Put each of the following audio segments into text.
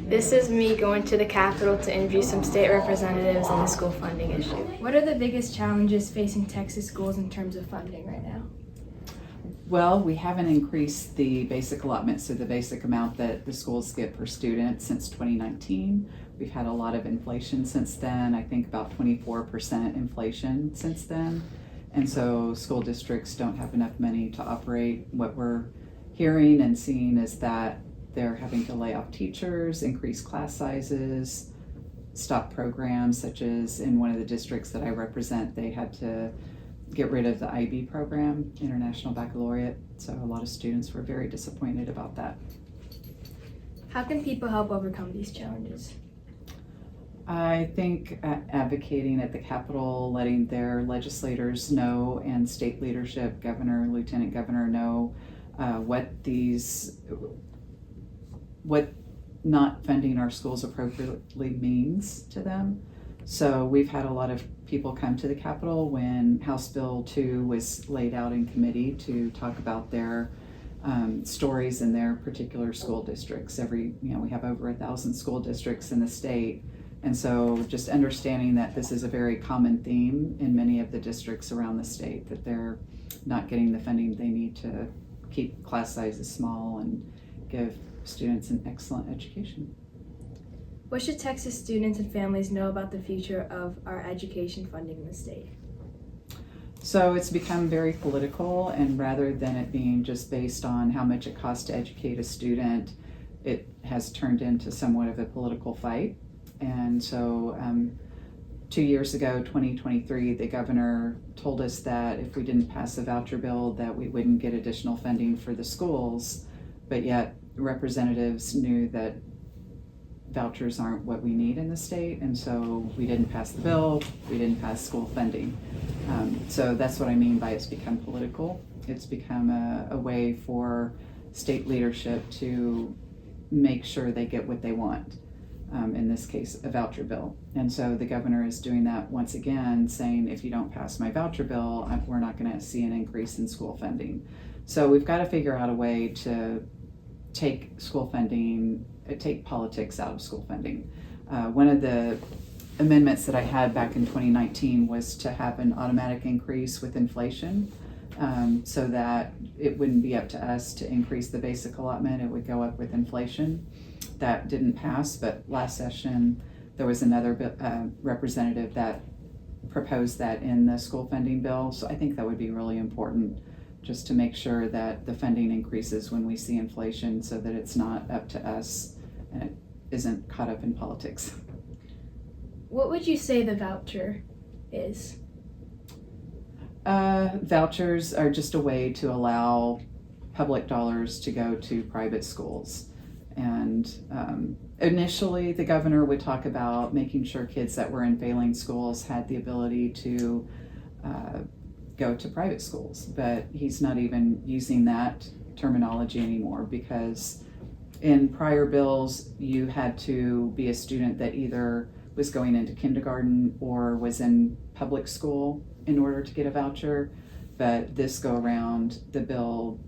This is me going to the Capitol to interview some state representatives on the school funding issue. What are the biggest challenges facing Texas schools in terms of funding right now? Well, we haven't increased the basic allotment, so the basic amount that the schools get per student since 2019. We've had a lot of inflation since then, I think about 24% inflation since then. And so school districts don't have enough money to operate. What we're hearing and seeing is that they're having to lay off teachers, increase class sizes, stop programs, such as in one of the districts that I represent, they had to get rid of the IB program, International Baccalaureate. So a lot of students were very disappointed about that. How can people help overcome these challenges? I think advocating at the Capitol, letting their legislators know and state leadership, governor, lieutenant governor know what not funding our schools appropriately means to them. So we've had a lot of people come to the Capitol when House Bill 2 was laid out in committee to talk about their stories in their particular school districts. We have over 1,000 school districts in the state. And so just understanding that this is a very common theme in many of the districts around the state, that they're not getting the funding they need to keep class sizes small and give students an excellent education. What should Texas students and families know about the future of our education funding in the state? So it's become very political, and rather than it being just based on how much it costs to educate a student, it has turned into somewhat of a political fight. And so 2 years ago, 2023, the governor told us that if we didn't pass a voucher bill that we wouldn't get additional funding for the schools, but yet representatives knew that vouchers aren't what we need in the state, and so we didn't pass the bill, we didn't pass school funding. So that's what I mean by it's become political. It's become a way for state leadership to make sure they get what they want. In this case, a voucher bill. And so the governor is doing that once again, saying if you don't pass my voucher bill, we're not going to see an increase in school funding. So we've got to figure out a way to take politics out of school funding. One of the amendments that I had back in 2019 was to have an automatic increase with inflation, so that it wouldn't be up to us to increase the basic allotment, it would go up with inflation. That didn't pass, but last session there was another representative that proposed that in the school funding bill. So I think that would be really important, just to make sure that the funding increases when we see inflation, so that it's not up to us and it isn't caught up in politics. What would you say the voucher is? Vouchers are just a way to allow public dollars to go to private schools. And initially, the governor would talk about making sure kids that were in failing schools had the ability to go to private schools, but he's not even using that terminology anymore, because in prior bills, you had to be a student that either was going into kindergarten or was in public school in order to get a voucher. But this go around, the bill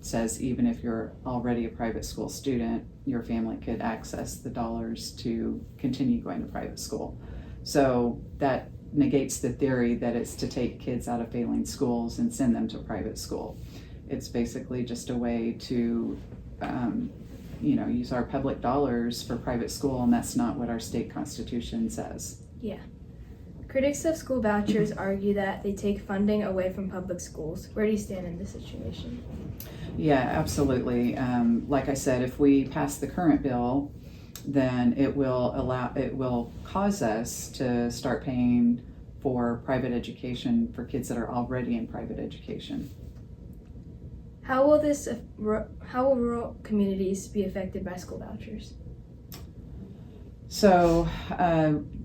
says even if you're already a private school student, your family could access the dollars to continue going to private school. So that negates the theory that it's to take kids out of failing schools and send them to private school. It's basically just a way to use our public dollars for private school, and that's not what our state constitution says. Yeah. Critics of school vouchers argue that they take funding away from public schools. Where do you stand in this situation? Yeah, absolutely. Like I said, if we pass the current bill, then it will cause us to start paying for private education for kids that are already in private education. How will rural communities be affected by school vouchers? So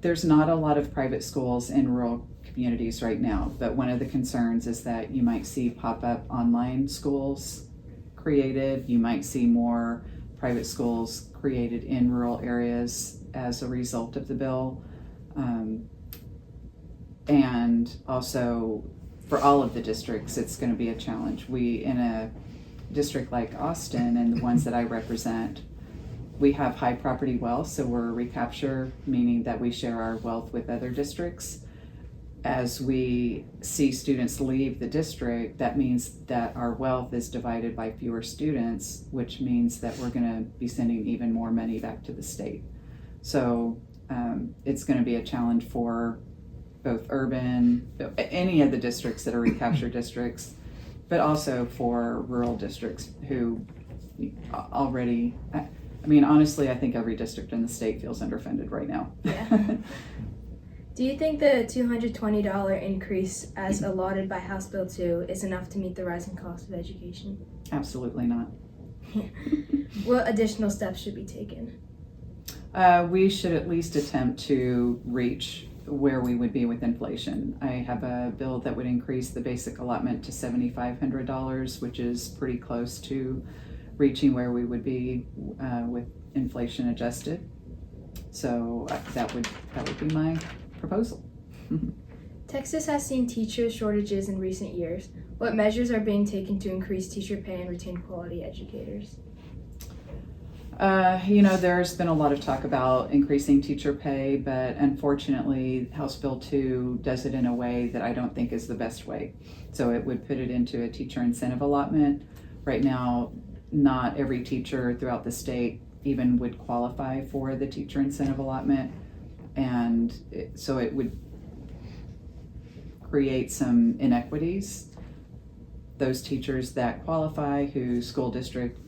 there's not a lot of private schools in rural communities right now, but one of the concerns is that you might see pop-up online schools created. You might see more private schools created in rural areas as a result of the bill. And also for all of the districts, it's going to be a challenge. We, in a district like Austin and the ones that I represent, We have high property wealth, so we're a recapture, meaning that we share our wealth with other districts. As we see students leave the district, that means that our wealth is divided by fewer students, which means that we're going to be sending even more money back to the state. So it's going to be a challenge for both urban, any of the districts that are recapture districts, but also for rural districts who already, I mean, honestly, I think every district in the state feels underfunded right now. Yeah. Do you think the $220 increase as allotted by House Bill 2 is enough to meet the rising cost of education? Absolutely not. What additional steps should be taken? We should at least attempt to reach where we would be with inflation. I have a bill that would increase the basic allotment to $7,500, which is pretty close to reaching where we would be with inflation adjusted. So that would be my proposal. Texas has seen teacher shortages in recent years. What measures are being taken to increase teacher pay and retain quality educators? There's been a lot of talk about increasing teacher pay, but unfortunately, House Bill 2 does it in a way that I don't think is the best way. So it would put it into a teacher incentive allotment. Right now, not every teacher throughout the state even would qualify for the teacher incentive allotment. And so it would create some inequities. Those teachers that qualify, whose school district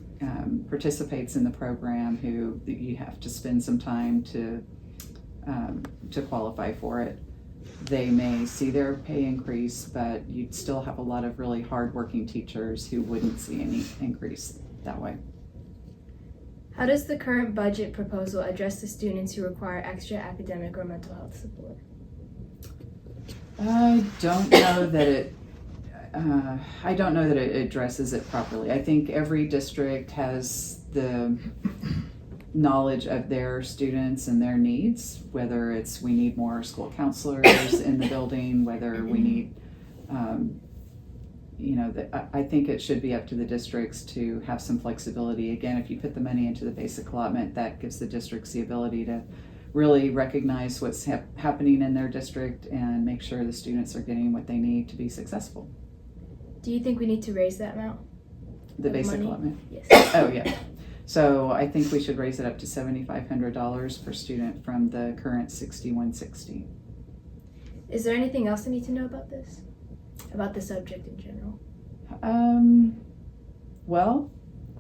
participates in the program, who you have to spend some time to qualify for it, they may see their pay increase, but you'd still have a lot of really hardworking teachers who wouldn't see any increase that way. How does the current budget proposal address the students who require extra academic or mental health support? I don't know that it addresses it properly. I think every district has the knowledge of their students and their needs, whether it's we need more school counselors in the building, whether we need, I think it should be up to the districts to have some flexibility. Again, if you put the money into the basic allotment, that gives the districts the ability to really recognize what's happening in their district and make sure the students are getting what they need to be successful. Do you think we need to raise that amount? The basic allotment? Yes. Oh, yeah. So I think we should raise it up to $7,500 per student from the current $6,160. Is there anything else I need to know about this? About the subject in general? Well,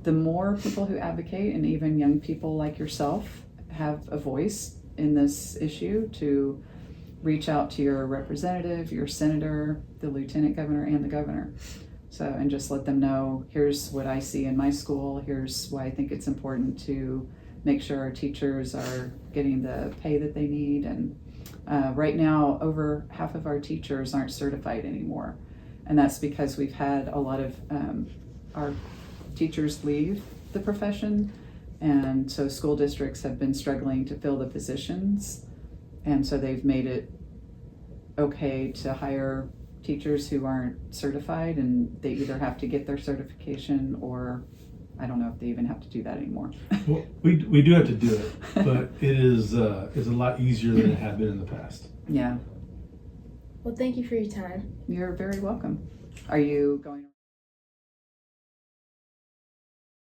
the more people who advocate, and even young people like yourself, have a voice in this issue, to reach out to your representative, your senator, the lieutenant governor, and the governor. So, and just let them know, here's what I see in my school, here's why I think it's important to make sure our teachers are getting the pay that they need. And right now, over half of our teachers aren't certified anymore. And that's because we've had a lot of our teachers leave the profession. And so school districts have been struggling to fill the positions. And so they've made it okay to hire teachers who aren't certified, and they either have to get their certification, or I don't know if they even have to do that anymore. Well, we do have to do it, but it is a lot easier than it had been in the past. Yeah. Well, thank you for your time. You're very welcome. Are you going